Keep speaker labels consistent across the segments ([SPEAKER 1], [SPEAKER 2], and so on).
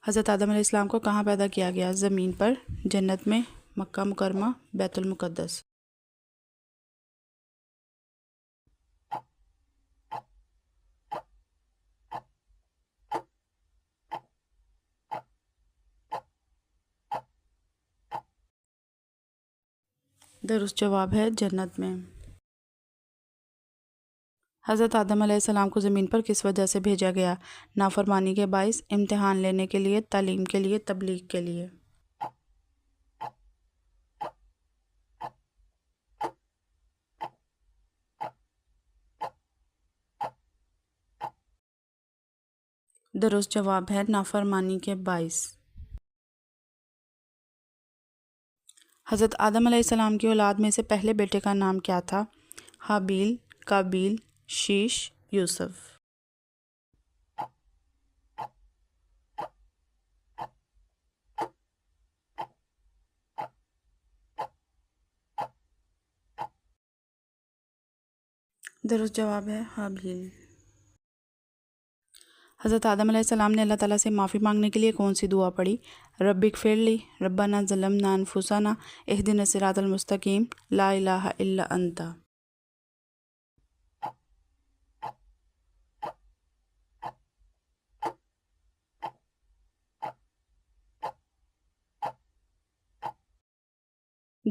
[SPEAKER 1] حضرت آدم علیہ السلام کو کہاں پیدا کیا گیا؟ زمین پر، جنت میں، مکہ مکرمہ، بیت المقدس۔ درست جواب ہے جنت میں۔ حضرت آدم علیہ السلام کو زمین پر کس وجہ سے بھیجا گیا؟ نافرمانی کے باعث، امتحان لینے کے لیے، تعلیم کے لیے، تبلیغ کے لیے۔ درست جواب ہے نافرمانی کے باعث۔ حضرت آدم علیہ السلام کی اولاد میں سے پہلے بیٹے کا نام کیا تھا؟ حابیل، قابیل، شیش، یوسف۔ درست جواب ہے حابیل۔ حضرت آدم علیہ السلام نے اللہ تعالیٰ سے معافی مانگنے کے لیے کون سی دعا پڑھی؟ رب اغفر لی، ربنا ظلمنا انفسنا، اہدنا الصراط المستقیم، لا الہ الا انت۔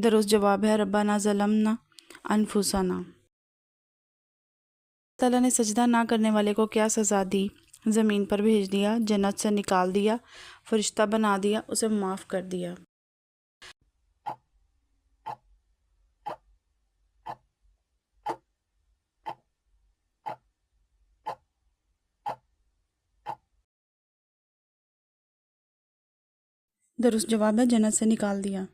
[SPEAKER 1] درست جواب ہے ربنا ظلمنا انفسنا۔ اللہ تعالیٰ نے سجدہ نہ کرنے والے کو کیا سزا دی؟ زمین پر بھیج دیا، جنت سے نکال دیا، فرشتہ بنا دیا، اسے معاف کر دیا۔ درست جواب ہے جنت سے نکال دیا۔